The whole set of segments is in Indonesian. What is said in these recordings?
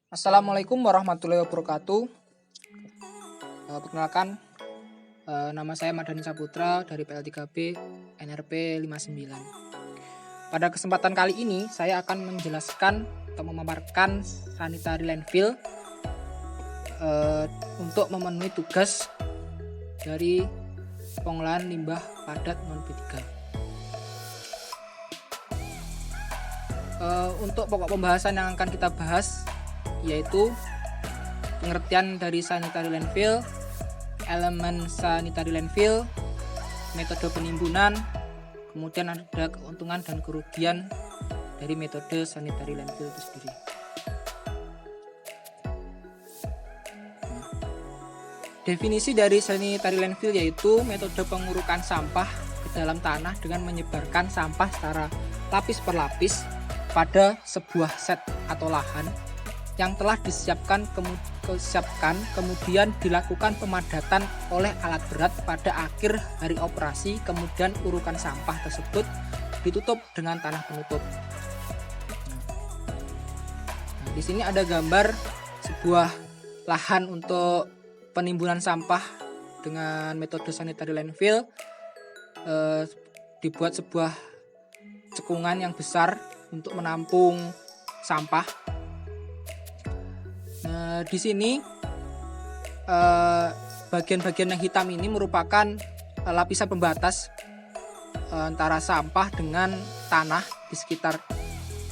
Assalamualaikum warahmatullahi wabarakatuh. Perkenalkan, nama saya Mardhani Saputra dari PL3B NRP 59. Pada kesempatan kali ini, saya akan menjelaskan atau memaparkan sanitary landfill untuk memenuhi tugas dari pengolahan limbah padat non B3. Untuk pokok pembahasan yang akan kita bahas yaitu pengertian dari sanitary landfill, elemen sanitary landfill, metode penimbunan, kemudian ada keuntungan dan kerugian dari metode sanitary landfill itu sendiri. Definisi dari sanitary landfill yaitu metode pengurukan sampah ke dalam tanah dengan menyebarkan sampah secara lapis per lapis pada sebuah set atau lahan yang telah disiapkan kemudian dilakukan pemadatan oleh alat berat pada akhir hari operasi, kemudian urukan sampah tersebut ditutup dengan tanah penutup. Nah, di sini ada gambar sebuah lahan untuk penimbunan sampah dengan metode sanitary landfill. Dibuat sebuah cekungan yang besar untuk menampung sampah. Di sini bagian-bagian yang hitam ini merupakan lapisan pembatas antara sampah dengan tanah di sekitar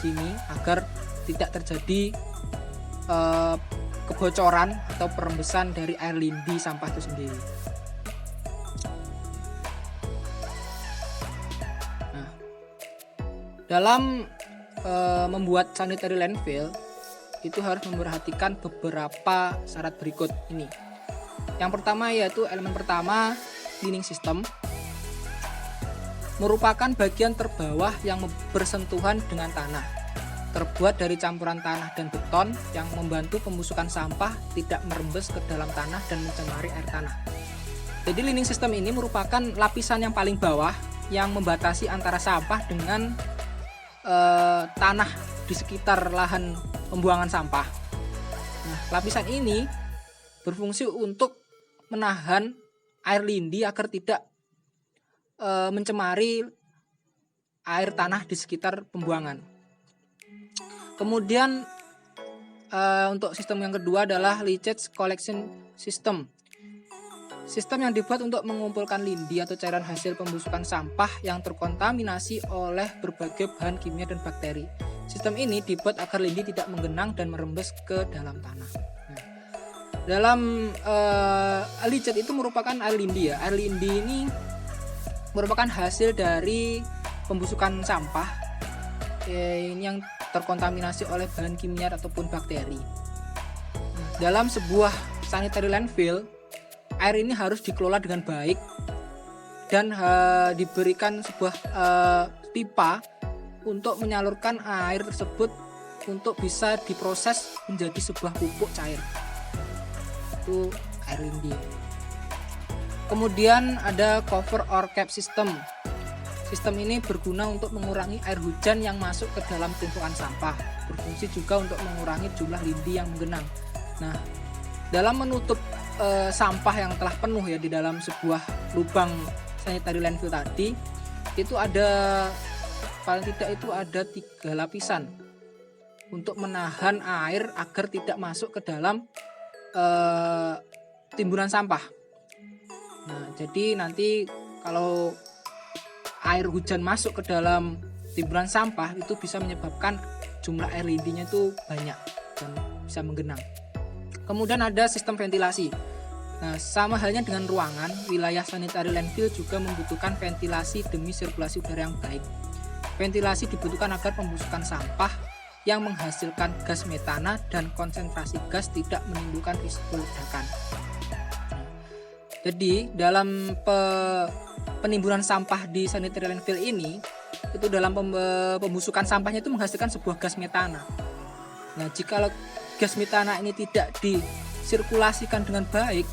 sini agar tidak terjadi kebocoran atau perembesan dari air lindi sampah itu sendiri. Nah, dalam membuat sanitary landfill itu harus memperhatikan beberapa syarat berikut ini. Yang pertama yaitu elemen pertama, cleaning system, merupakan bagian terbawah yang bersentuhan dengan tanah, terbuat dari campuran tanah dan beton yang membantu pembusukan sampah tidak merembes ke dalam tanah dan mencemari air tanah. Jadi cleaning system ini merupakan lapisan yang paling bawah yang membatasi antara sampah dengan tanah di sekitar lahan pembuangan sampah. Nah, lapisan ini berfungsi untuk menahan air lindi agar tidak mencemari air tanah di sekitar pembuangan. Kemudian untuk sistem yang kedua adalah leachate collection system. Sistem yang dibuat untuk mengumpulkan lindi atau cairan hasil pembusukan sampah yang terkontaminasi oleh berbagai bahan kimia dan bakteri. Sistem ini dibuat agar lindi tidak menggenang dan merembes ke dalam tanah. Nah, dalam leachate itu merupakan air lindi ya. Air lindi ini merupakan hasil dari pembusukan sampah ini yang terkontaminasi oleh bahan kimia ataupun bakteri. Nah, dalam sebuah sanitary landfill, air ini harus dikelola dengan baik dan diberikan sebuah pipa untuk menyalurkan air tersebut untuk bisa diproses menjadi sebuah pupuk cair. Itu air lindi. Kemudian ada cover or cap system. Sistem ini berguna untuk mengurangi air hujan yang masuk ke dalam tumpukan sampah. Berfungsi juga untuk mengurangi jumlah lindi yang menggenang. Nah, dalam menutup sampah yang telah penuh ya di dalam sebuah lubang sanitary landfill tadi, itu ada paling tidak itu ada 3 lapisan untuk menahan air agar tidak masuk ke dalam timbunan sampah. Nah, jadi nanti kalau air hujan masuk ke dalam timbunan sampah itu bisa menyebabkan jumlah air lindinya itu banyak dan bisa menggenang. Kemudian ada sistem ventilasi. Nah, sama halnya dengan ruangan, wilayah sanitary landfill juga membutuhkan ventilasi demi sirkulasi udara yang baik. Ventilasi dibutuhkan agar pembusukan sampah yang menghasilkan gas metana dan konsentrasi gas tidak menimbulkan risiko ledakan. Jadi, dalam penimbunan sampah di sanitary landfill ini, itu dalam pembusukan sampahnya itu menghasilkan sebuah gas metana. Nah, jika gas metana ini tidak disirkulasikan dengan baik,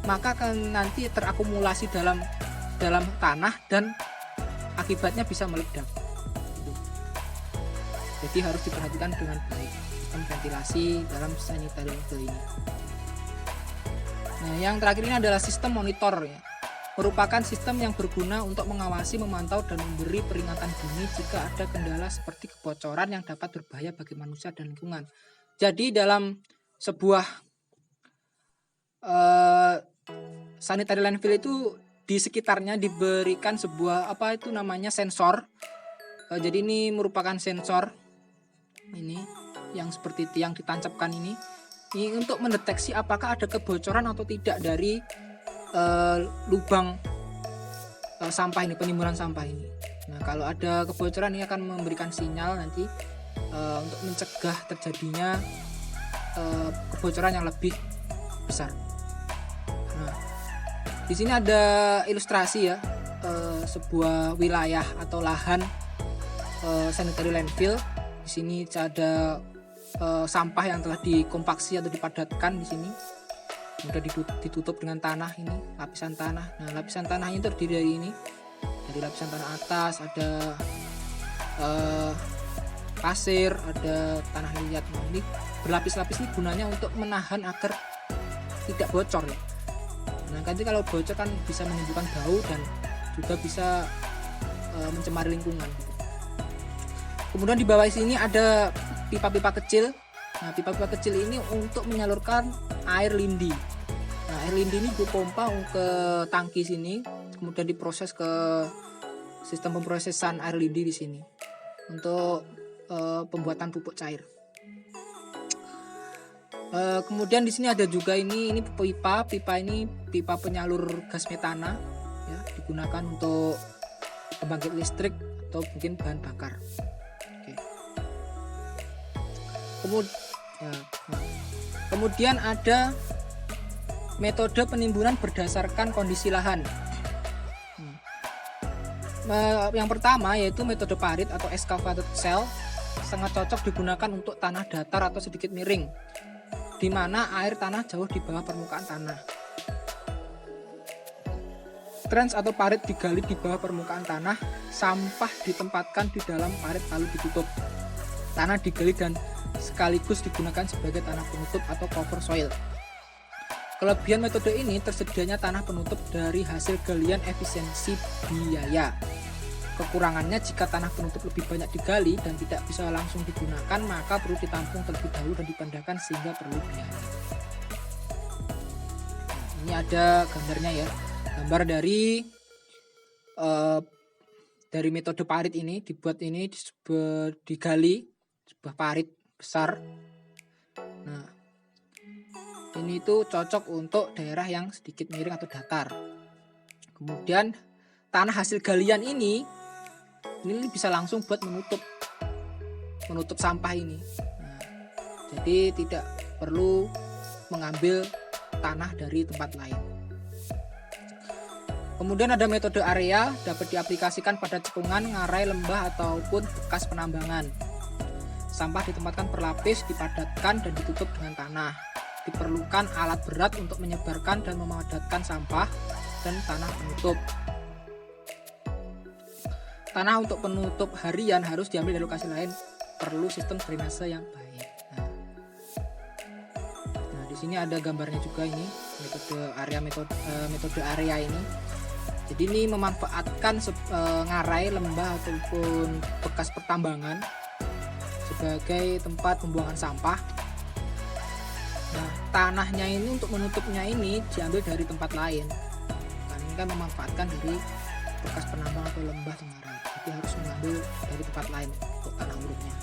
maka akan nanti terakumulasi dalam tanah dan akibatnya bisa meledak. Jadi harus diperhatikan dengan baik. sistem ventilasi dalam sanitary landfill ini. Nah, yang terakhir ini adalah sistem monitor ya. Merupakan sistem yang berguna untuk mengawasi, memantau, dan memberi peringatan dini jika ada kendala seperti kebocoran yang dapat berbahaya bagi manusia dan lingkungan. Jadi dalam sebuah sanitary landfill itu di sekitarnya diberikan sebuah sensor. Jadi ini merupakan sensor ini yang seperti tiang ditancapkan ini untuk mendeteksi apakah ada kebocoran atau tidak dari lubang sampah ini, penimbunan sampah ini. Nah, kalau ada kebocoran ini akan memberikan sinyal nanti untuk mencegah terjadinya kebocoran yang lebih besar. Nah, di sini ada ilustrasi ya, sebuah wilayah atau lahan sanitary landfill. Di sini ada sampah yang telah dikompaksi atau dipadatkan di sini. Sudah ditutup dengan tanah ini, lapisan tanah. Nah, lapisan tanah ini terdiri dari ini. Dari lapisan tanah atas ada pasir, ada tanah liat. Nah, ini berlapis-lapis ini gunanya untuk menahan agar tidak bocor ya. Nah, nanti kalau bocor kan bisa menimbulkan bau dan juga bisa mencemari lingkungan. Kemudian di bawah sini ada pipa-pipa kecil. Nah, pipa-pipa kecil ini untuk menyalurkan air lindi. Nah, air lindi ini dipompa ke tangki sini, kemudian diproses ke sistem pemrosesan air lindi di sini untuk pembuatan pupuk cair. Kemudian di sini ada juga ini pipa ini pipa penyalur gas metana ya, digunakan untuk pembangkit listrik atau mungkin bahan bakar. Oke. Kemudian ada metode penimbunan berdasarkan kondisi lahan. Yang pertama yaitu metode parit atau excavated cell, sangat cocok digunakan untuk tanah datar atau sedikit miring, di mana air tanah jauh di bawah permukaan tanah. Trench atau parit digali di bawah permukaan tanah, sampah ditempatkan di dalam parit lalu ditutup. Tanah digali dan sekaligus digunakan sebagai tanah penutup atau cover soil. Kelebihan metode ini tersedianya tanah penutup dari hasil galian efisiensi biaya. Kekurangannya jika tanah penutup lebih banyak digali dan tidak bisa langsung digunakan, maka perlu ditampung terlebih dahulu dan dipindahkan sehingga perlu biaya. Nah, ini ada gambarnya ya, gambar dari metode parit ini dibuat ini digali sebuah parit besar. Nah, ini tuh cocok untuk daerah yang sedikit miring atau datar. Kemudian tanah hasil galian ini bisa langsung buat menutup sampah ini. Nah, jadi tidak perlu mengambil tanah dari tempat lain. Kemudian ada metode area, dapat diaplikasikan pada cekungan, ngarai, lembah ataupun bekas penambangan. Sampah ditempatkan berlapis, dipadatkan dan ditutup dengan tanah. Diperlukan alat berat untuk menyebarkan dan memadatkan sampah dan tanah penutup. Tanah untuk penutup harian harus diambil dari lokasi lain, perlu sistem drainase yang baik. Nah, di sini ada gambarnya juga ini, metode area ini. Jadi ini memanfaatkan ngarai, lembah ataupun bekas pertambangan sebagai tempat pembuangan sampah. Nah, tanahnya ini untuk menutupnya ini diambil dari tempat lain. Nah, ini kan memanfaatkan dari bekas penambang atau lembah ngarai. Jadi harus mengambil dari tempat lain untuk tanah urutnya.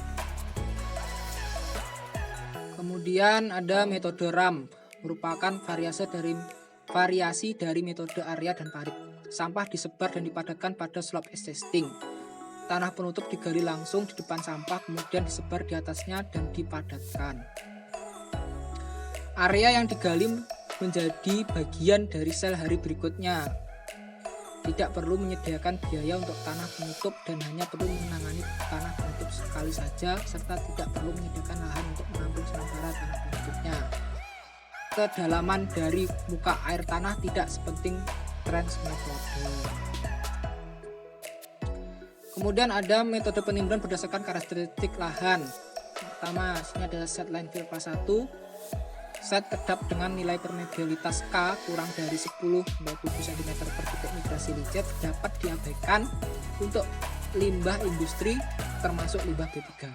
Kemudian ada metode RAM, merupakan variasi dari metode area dan parit. Sampah disebar dan dipadatkan pada slope existing. Tanah penutup digali langsung di depan sampah, kemudian disebar di atasnya dan dipadatkan. Area yang digali menjadi bagian dari sel hari berikutnya. Tidak perlu menyediakan biaya untuk tanah penutup dan hanya perlu menangani tanah penutup sekali saja, serta tidak perlu menyediakan lahan untuk menampung sementara tanah penutupnya. Kedalaman dari muka air tanah tidak sepenting trench metode. Kemudian ada metode penimbunan berdasarkan karakteristik lahan. pertama ini adalah set landfill kelas 1. Set kedap dengan nilai permeabilitas K kurang dari 10-7 cm per detik migrasi licet dapat diabaikan untuk limbah industri termasuk limbah B3.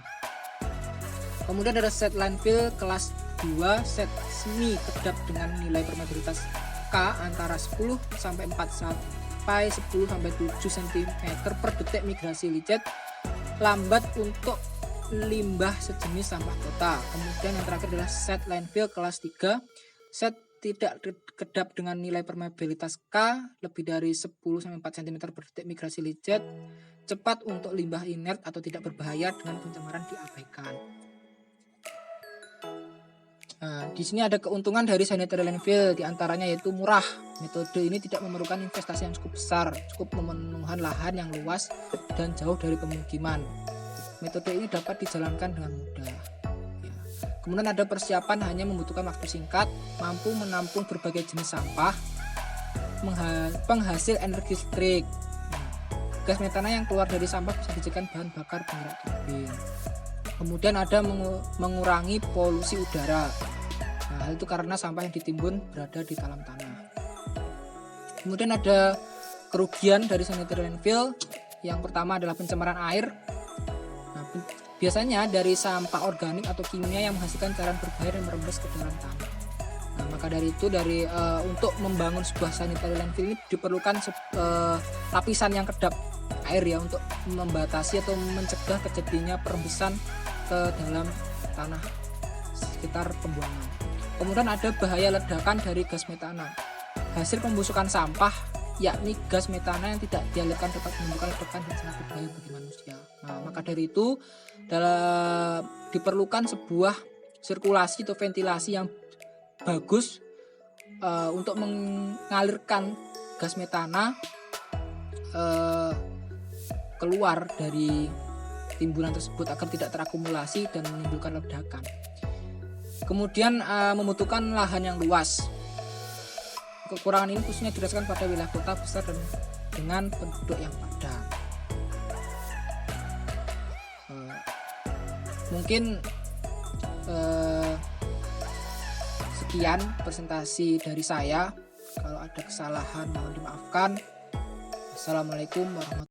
Kemudian ada set landfill kelas 2, set semi kedap dengan nilai permeabilitas K antara 10 sampai 4 sampai 10 sampai 7 cm per detik migrasi licet lambat untuk limbah sejenis sampah kota. Kemudian yang terakhir adalah set landfill kelas 3, set tidak kedap dengan nilai permeabilitas K lebih dari 10 sampai 4 cm per detik migrasi licet cepat untuk limbah inert atau tidak berbahaya dengan pencemaran diabaikan. Nah, di sini ada keuntungan dari sanitary landfill, diantaranya yaitu murah. Metode ini tidak memerlukan investasi yang cukup besar, cukup pemenuhan lahan yang luas dan jauh dari pemukiman. Metode ini dapat dijalankan dengan mudah. Ya. Kemudian ada persiapan hanya membutuhkan waktu singkat, mampu menampung berbagai jenis sampah, penghasil energi listrik. Gas metana yang keluar dari sampah bisa dijadikan bahan bakar penggerak turbin. Kemudian ada mengurangi polusi udara. Nah, hal itu karena sampah yang ditimbun berada di dalam tanah. Kemudian ada kerugian dari sanitary landfill. Yang pertama adalah pencemaran air. Nah, biasanya dari sampah organik atau kimia yang menghasilkan cairan berbahaya dan merembes ke dalam tanah. Nah, maka dari itu untuk membangun sebuah sanitary landfill ini diperlukan lapisan yang kedap air ya untuk membatasi atau mencegah terjadinya perembesan ke dalam tanah sekitar pembuangan. Kemudian ada bahaya ledakan dari gas metana. Hasil pembusukan sampah yakni gas metana yang tidak dialirkan dapat menimbulkan ledakan dan sangat berbahaya bagi manusia. Nah, maka dari itu diperlukan sebuah sirkulasi atau ventilasi yang bagus untuk mengalirkan gas metana keluar dari timbunan tersebut agar tidak terakumulasi dan menimbulkan ledakan. Kemudian membutuhkan lahan yang luas. Kekurangan ini khususnya dirasakan pada wilayah kota besar dan dengan penduduk yang padat. Mungkin sekian presentasi dari saya. Kalau ada kesalahan mohon dimaafkan. Assalamualaikum warahmatullahi wabarakatuh.